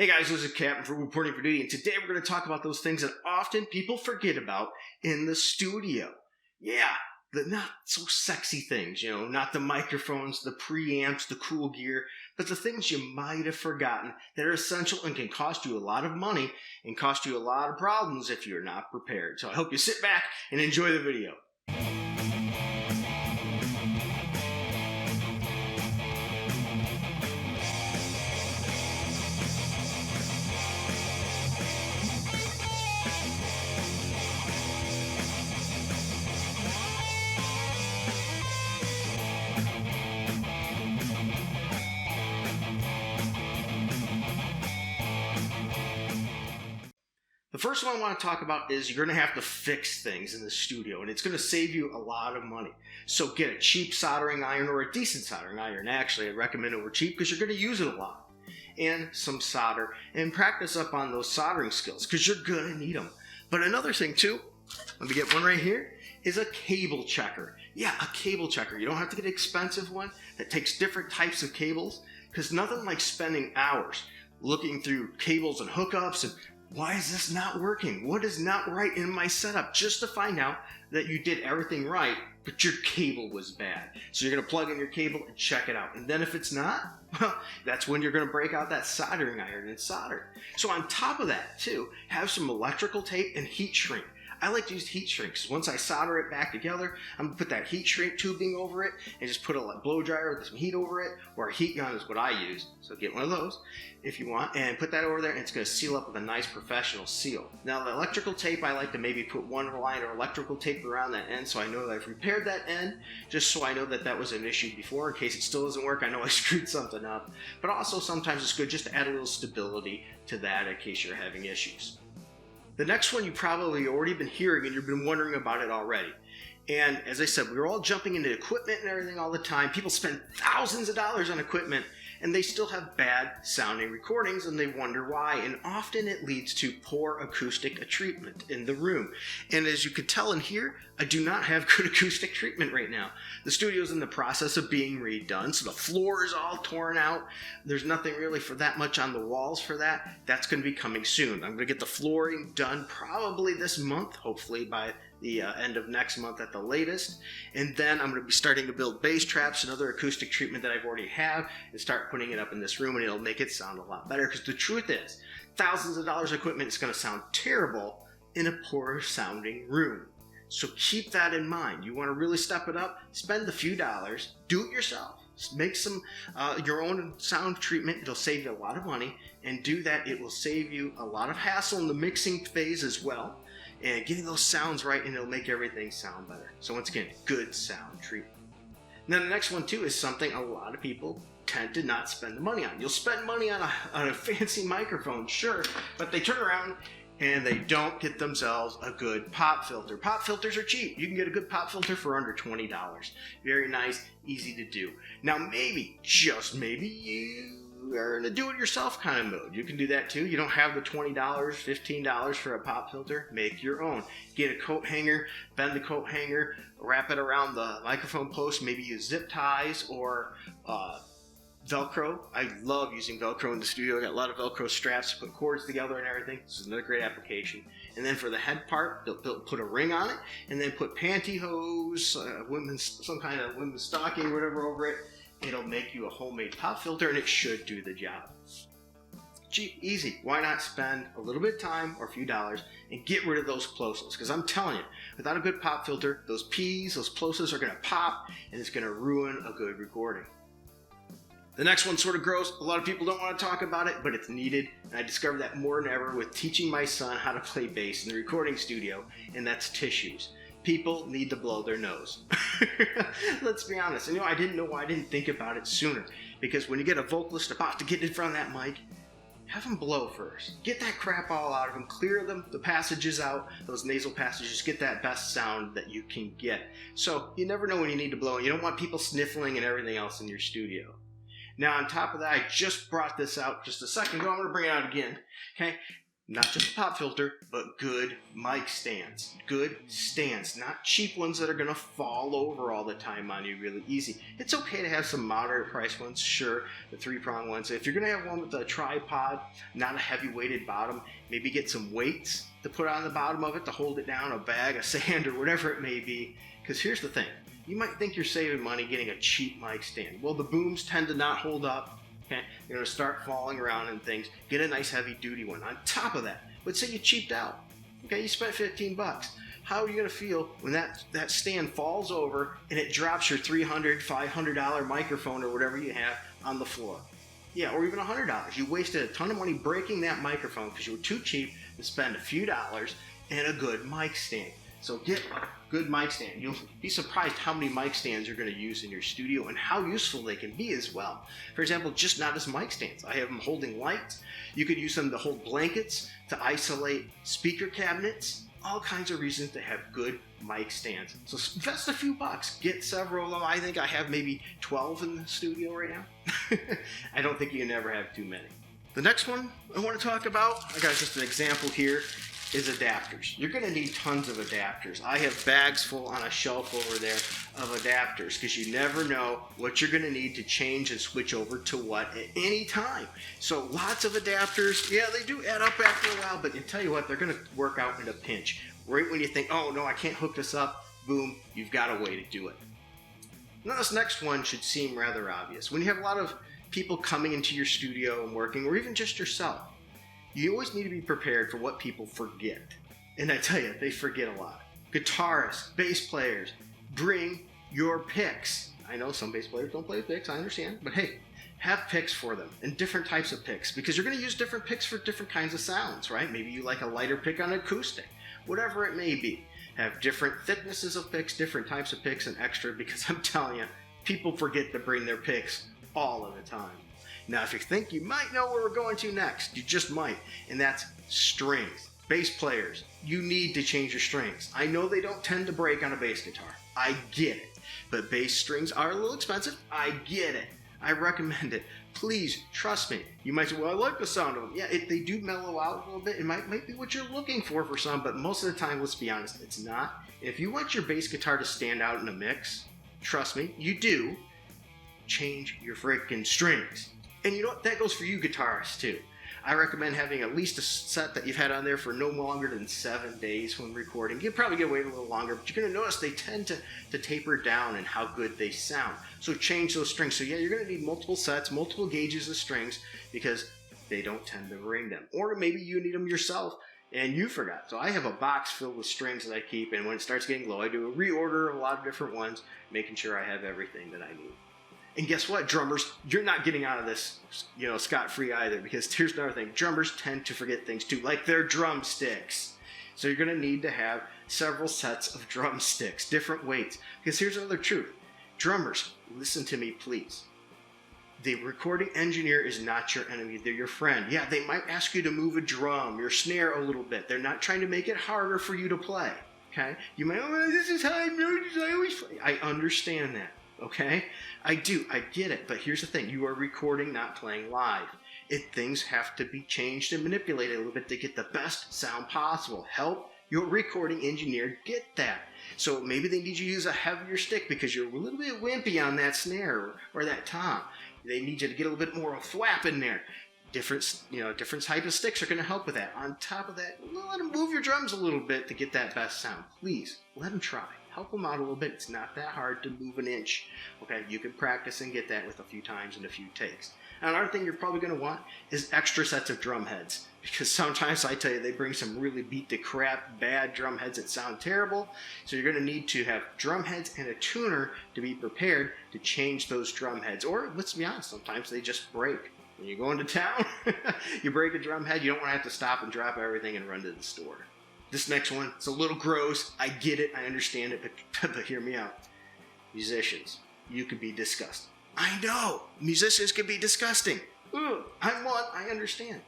Hey guys, this is Captain for Reporting for Duty, and today we're going to talk about those things that often people forget about in the studio. Yeah, the not so sexy things, not the microphones, the preamps, the cool gear, but the things you might have forgotten that are essential and can cost you a lot of money and cost you a lot of problems if you're not prepared. So I hope you sit back and enjoy the video. The first one I want to talk about is you're going to have to fix things in the studio, and it's going to save you a lot of money. So get a cheap soldering iron or a decent soldering iron. Actually, I'd recommend over cheap because you're going to use it a lot. And some solder, and practice up on those soldering skills because you're going to need them. But another thing too, let me get one right here, is a cable checker. Yeah, a cable checker. You don't have to get an expensive one that takes different types of cables, because nothing like spending hours looking through cables and hookups and why is this not working? What is not right in my setup? Just to find out that you did everything right, but your cable was bad. So you're going to plug in your cable and check it out. And then if it's not, well, that's when you're going to break out that soldering iron and solder. So on top of that, too, have some electrical tape and heat shrink. I like to use heat shrink because once I solder it back together, I'm going to put that heat shrink tubing over it and just put a blow dryer with some heat over it, or a heat gun is what I use. So get one of those if you want, and put that over there, and it's going to seal up with a nice professional seal. Now the electrical tape, I like to maybe put one line of electrical tape around that end so I know that I've repaired that end, just so I know that that was an issue before in case it still doesn't work. I know I screwed something up. But also sometimes it's good just to add a little stability to that in case you're having issues. The next one you probably already been hearing and you've been wondering about it already. And as I said, we're all jumping into equipment and everything all the time. People spend thousands of dollars on equipment and they still have bad sounding recordings and they wonder why. And often it leads to poor acoustic treatment in the room. And as you can tell in here, I do not have good acoustic treatment right now. The studio's in the process of being redone, so the floor is all torn out. There's nothing really for that much on the walls for that. That's going to be coming soon. I'm going to get the flooring done probably this month, hopefully by the end of next month at the latest. And then I'm going to be starting to build bass traps and other acoustic treatment that I've already have and start putting it up in this room, and it'll make it sound a lot better because the truth is, thousands of dollars of equipment is going to sound terrible in a poor sounding room. So keep that in mind. You want to really step it up, spend a few dollars, do it yourself. Make some your own sound treatment. It'll save you a lot of money, and do that. It will save you a lot of hassle in the mixing phase as well, and getting those sounds right, and it'll make everything sound better. So once again, good sound treatment. Now the next one too is something a lot of people tend to not spend the money on. You'll spend money on a fancy microphone, sure, but they turn around and they don't get themselves a good pop filter. Pop filters are cheap. You can get a good pop filter for under $20. Very nice, easy to do. Now maybe, just maybe, you are in a do-it-yourself kind of mode. You can do that too. You don't have the $20, $15 for a pop filter. Make your own. Get a coat hanger, bend the coat hanger, wrap it around the microphone post, maybe use zip ties or Velcro. I love using Velcro in the studio. I got a lot of Velcro straps to put cords together and everything. This is another great application. And then for the head part, they'll put a ring on it, and then put pantyhose, some kind of women's stocking, whatever over it. It'll make you a homemade pop filter, and it should do the job. Cheap, easy. Why not spend a little bit of time or a few dollars and get rid of those plosives? Because I'm telling you, without a good pop filter, those P's, those plosives are going to pop, and it's going to ruin a good recording. The next one sort of gross. A lot of people don't want to talk about it, but it's needed. And I discovered that more than ever with teaching my son how to play bass in the recording studio, and that's tissues. People need to blow their nose. Let's be honest. And I didn't know why I didn't think about it sooner. Because when you get a vocalist about to get in front of that mic, have them blow first. Get that crap all out of them. Clear them, the passages out, those nasal passages. Get that best sound that you can get. So you never know when you need to blow. You don't want people sniffling and everything else in your studio. Now, on top of that, I just brought this out just a second ago. I'm going to bring it out again. Okay. not just a pop filter, but good mic stands. Good stands, not cheap ones that are going to fall over all the time on you really easy. It's okay to have some moderate price ones, sure, the 3-prong ones. If you're going to have one with a tripod, not a heavy weighted bottom, maybe get some weights to put on the bottom of it to hold it down, a bag of sand or whatever it may be. Because here's the thing, you might think you're saving money getting a cheap mic stand. Well, the booms tend to not hold up. Okay, you're going to start falling around and things. Get a nice heavy duty one. On top of that, let's say you cheaped out. Okay, you spent $15. How are you going to feel when that stand falls over and it drops your $300, $500 microphone or whatever you have on the floor? Yeah, or even $100. You wasted a ton of money breaking that microphone because you were too cheap to spend a few dollars and a good mic stand. So get a good mic stand. You'll be surprised how many mic stands you're going to use in your studio and how useful they can be as well. For example, just not as mic stands. I have them holding lights. You could use them to hold blankets, to isolate speaker cabinets, all kinds of reasons to have good mic stands. So invest a few bucks. Get several of them. I think I have maybe 12 in the studio right now. I don't think you can ever have too many. The next one I want to talk about, I got just an example here, is adapters. You're going to need tons of adapters. I have bags full on a shelf over there of adapters because you never know what you're going to need to change and switch over to what at any time. So lots of adapters. Yeah, they do add up after a while, but I tell you what, they're going to work out in a pinch. Right when you think, oh no, I can't hook this up, boom, you've got a way to do it. Now this next one should seem rather obvious. When you have a lot of people coming into your studio and working, or even just yourself, you always need to be prepared for what people forget. And I tell you, they forget a lot. Guitarists, bass players, bring your picks. I know some bass players don't play picks, I understand. But hey, have picks for them and different types of picks because you're going to use different picks for different kinds of sounds, right? Maybe you like a lighter pick on acoustic, whatever it may be. Have different thicknesses of picks, different types of picks and extra because I'm telling you, people forget to bring their picks all of the time. Now, if you think you might know where we're going to next, you just might, and that's strings. Bass players, you need to change your strings. I know they don't tend to break on a bass guitar. I get it. But bass strings are a little expensive. I get it. I recommend it. Please, trust me. You might say, well, I like the sound of them. Yeah, they do mellow out a little bit. It might be what you're looking for some, but most of the time, let's be honest, it's not. If you want your bass guitar to stand out in a mix, trust me, you do, change your freaking strings. And you know what? That goes for you guitarists too. I recommend having at least a set that you've had on there for no longer than 7 days when recording. You probably get away a little longer, but you're going to notice they tend to taper down in how good they sound. So change those strings. So yeah, you're going to need multiple sets, multiple gauges of strings because they don't tend to ring them. Or maybe you need them yourself and you forgot. So I have a box filled with strings that I keep, and when it starts getting low, I do a reorder of a lot of different ones, making sure I have everything that I need. And guess what, drummers? You're not getting out of this, scot-free either, because here's another thing. Drummers tend to forget things too, like their drumsticks. So you're going to need to have several sets of drumsticks, different weights. Because here's another truth. Drummers, listen to me, please. The recording engineer is not your enemy. They're your friend. Yeah, they might ask you to move a drum, your snare a little bit. They're not trying to make it harder for you to play. Okay? You might, this is how I always play. I understand that. Okay? I do. I get it. But here's the thing. You are recording, not playing live. Things have to be changed and manipulated a little bit to get the best sound possible. Help your recording engineer get that. So maybe they need you to use a heavier stick because you're a little bit wimpy on that snare or that tom. They need you to get a little bit more of a thwap in there. Different type of sticks are going to help with that. On top of that, let them move your drums a little bit to get that best sound. Please, let them try. Help them out a little bit. It's not that hard to move an inch. Okay, you can practice and get that with a few times and a few takes. And another thing you're probably going to want is extra sets of drum heads. Because sometimes, I tell you, they bring some really beat to crap, bad drum heads that sound terrible. So you're going to need to have drum heads and a tuner to be prepared to change those drum heads. Or, let's be honest, sometimes they just break. When you go into town, you break a drum head, you don't want to have to stop and drop everything and run to the store. This next one, it's a little gross. I get it. I understand it. But hear me out. Musicians, you can be disgusting. I know. Musicians can be disgusting. Ugh, I'm one. I understand.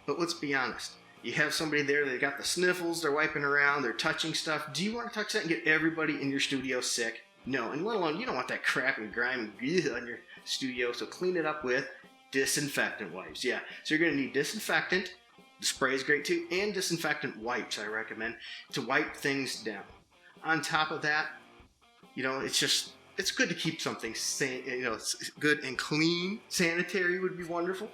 But let's be honest. You have somebody there, they got the sniffles, they're wiping around, they're touching stuff. Do you want to touch that and get everybody in your studio sick? No. And let alone, you don't want that crap and grime on your studio. So clean it up with disinfectant wipes. Yeah. So you're going to need disinfectant, The spray is great too, and disinfectant wipes I recommend to wipe things down. On top of that, it's good to keep something good and clean. Sanitary would be wonderful.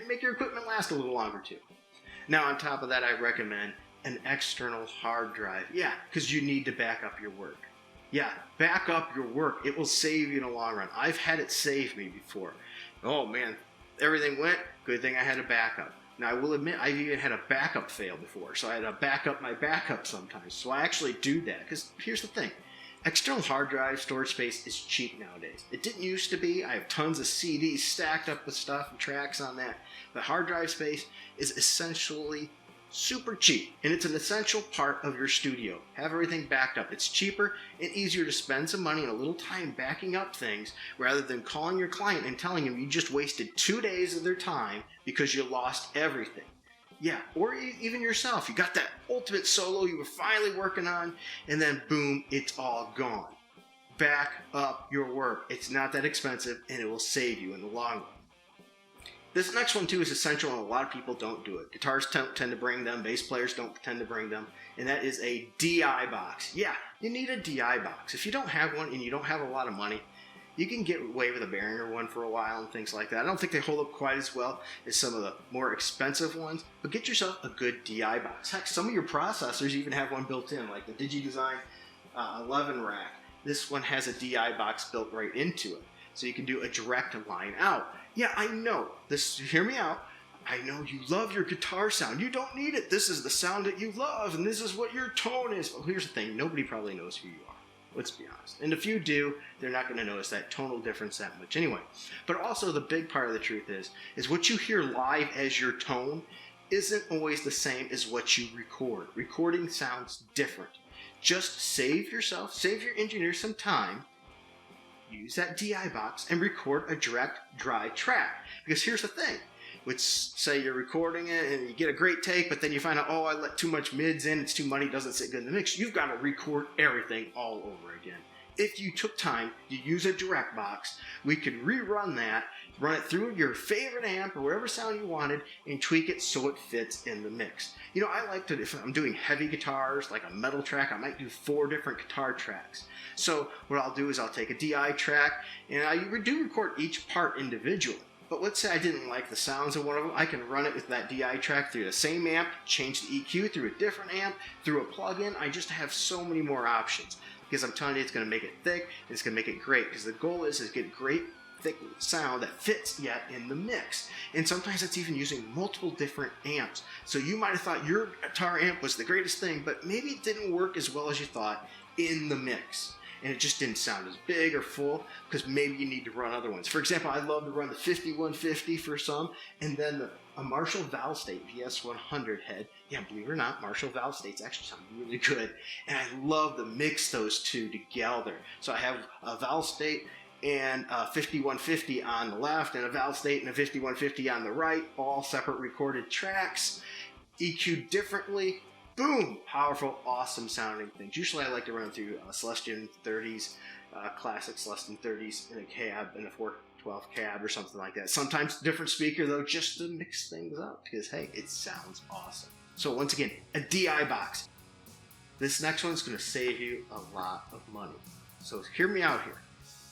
Make your equipment last a little longer too. Now on top of that, I recommend an external hard drive. Yeah, because you need to back up your work. Yeah, back up your work. It will save you in the long run. I've had it save me before. Oh man, everything went. Good thing I had a backup. Now I will admit I've even had a backup fail before, so I had to back up my backup sometimes. So I actually do that because here's the thing. External hard drive storage space is cheap nowadays. It didn't used to be. I have tons of CDs stacked up with stuff and tracks on that. But hard drive space is essentially super cheap, and it's an essential part of your studio. Have everything backed up. It's cheaper and easier to spend some money and a little time backing up things rather than calling your client and telling them you just wasted 2 days of their time because you lost everything. Yeah, or even yourself. You got that ultimate solo you were finally working on, and then boom, it's all gone. Back up your work. It's not that expensive, and it will save you in the long run. This next one too is essential, and a lot of people don't do it. Guitars tend to bring them, bass players don't tend to bring them, and that is a DI box. Yeah, you need a DI box. If you don't have one and you don't have a lot of money, you can get away with a Behringer one for a while and things like that. I don't think they hold up quite as well as some of the more expensive ones, but get yourself a good DI box. Heck, some of your processors even have one built in, like the DigiDesign 11 rack. This one has a DI box built right into it, so you can do a direct line out. Yeah, I know. Hear me out. I know you love your guitar sound. You don't need it. This is the sound that you love, and this is what your tone is. Well, here's the thing. Nobody probably knows who you are. Let's be honest. And if you do, they're not going to notice that tonal difference that much anyway. But also the big part of the truth is what you hear live as your tone isn't always the same as what you record. Recording sounds different. Just save your engineer some time. Use that DI box and record a direct dry track. Because here's the thing. Let's say you're recording it and you get a great take, but then you find out, I let too much mids in, it's too muddy, it doesn't sit good in the mix. You've got to record everything all over again. If you took time to use a direct box, we could rerun that, run it through your favorite amp or whatever sound you wanted, and tweak it so it fits in the mix. I like to, if I'm doing heavy guitars, like a metal track, I might do 4 different guitar tracks. So what I'll do is I'll take a DI track, and I do record each part individually. But let's say I didn't like the sounds of one of them, I can run it with that DI track through the same amp, change the EQ through a different amp, through a plug-in. I just have so many more options. Because I'm telling you, it's going to make it thick, and it's going to make it great. Because the goal is to get great, thick sound that fits yet in the mix. And sometimes it's even using multiple different amps. So you might have thought your guitar amp was the greatest thing, but maybe it didn't work as well as you thought in the mix. And it just didn't sound as big or full because maybe you need to run other ones. For example, I love to run the 5150 for some, and then a Marshall Valve State VS100 head. Yeah, believe it or not, Marshall Valve States actually sound really good. And I love to mix those two together. So I have a Valve State and a 5150 on the left, and a Valve State and a 5150 on the right, all separate recorded tracks, EQ'd differently. Boom! Powerful, awesome sounding things. Usually I like to run through Celestion 30s, classic Celestion 30s in a cab, in a 412 cab or something like that. Sometimes different speaker though, just to mix things up because hey, it sounds awesome. So once again, a DI box. This next one's going to save you a lot of money. So hear me out here.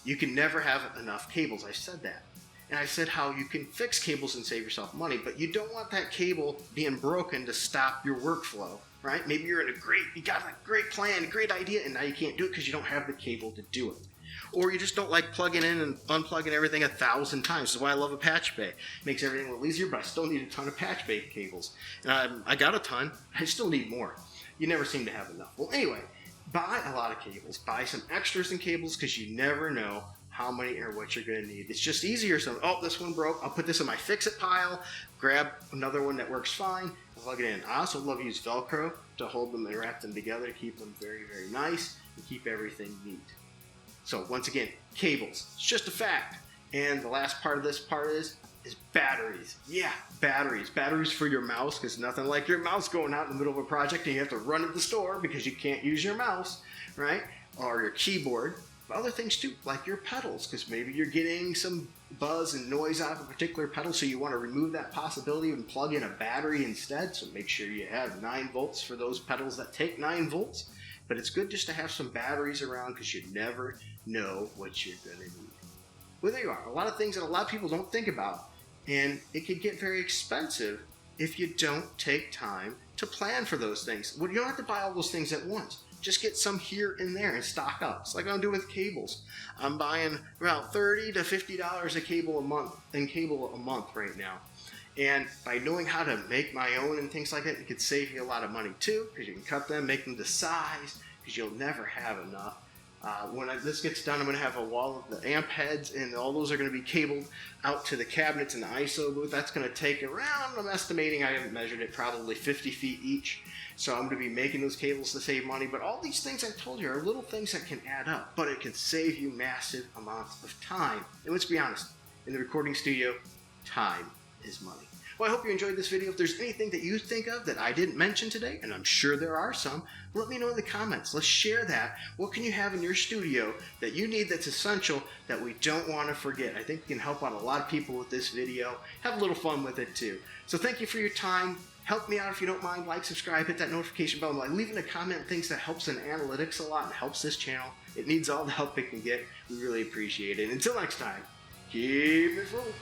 You can never have enough cables. I said that. And I said how you can fix cables and save yourself money, but you don't want that cable being broken to stop your workflow, right? Maybe you got a great plan, a great idea, and now you can't do it because you don't have the cable to do it. Or you just don't like plugging in and unplugging everything 1,000 times. This is why I love a patch bay. It makes everything a little easier, but I still need a ton of patch bay cables. And I got a ton. I still need more. You never seem to have enough. Well, anyway, buy a lot of cables. Buy some extras in cables because you never know how many or what you're going to need. It's just easier. So, this one broke. I'll put this in my fix-it pile, grab another one that works fine, and plug it in. I also love to use Velcro to hold them and wrap them together to keep them very, very nice and keep everything neat. So once again, cables. It's just a fact. And the last part of this part is batteries. Yeah, batteries. Batteries for your mouse, because nothing like your mouse going out in the middle of a project and you have to run to the store because you can't use your mouse, right? Or your keyboard. But other things too, like your pedals, because maybe you're getting some buzz and noise out of a particular pedal, so you want to remove that possibility and plug in a battery instead. So make sure you have 9 volts for those pedals that take 9 volts. But it's good just to have some batteries around because you never know what you're going to need. Well, there you are. A lot of things that a lot of people don't think about, and it could get very expensive if you don't take time to plan for those things. Well, you don't have to buy all those things at once. Just get some here and there and stock up. It's like I'm doing with cables. I'm buying about $30 to $50 a cable a month right now. And by knowing how to make my own and things like that, it could save you a lot of money too, because you can cut them, make them to size, because you'll never have enough. When this gets done, I'm going to have a wall of the amp heads, and all those are going to be cabled out to the cabinets in the ISO booth. That's going to take around, I'm estimating, I haven't measured it, probably 50 feet each. So I'm going to be making those cables to save money. But all these things I told you are little things that can add up, but it can save you massive amounts of time. And let's be honest, in the recording studio, time is money. Well, I hope you enjoyed this video. If there's anything that you think of that I didn't mention today, and I'm sure there are some, let me know in the comments. Let's share that. What can you have in your studio that you need that's essential that we don't want to forget? I think we can help out a lot of people with this video. Have a little fun with it too. So thank you for your time. Help me out if you don't mind. Like, subscribe, hit that notification bell. Like, leaving a comment things that helps in analytics a lot and helps this channel. It needs all the help it can get. We really appreciate it. Until next time, keep it rolling.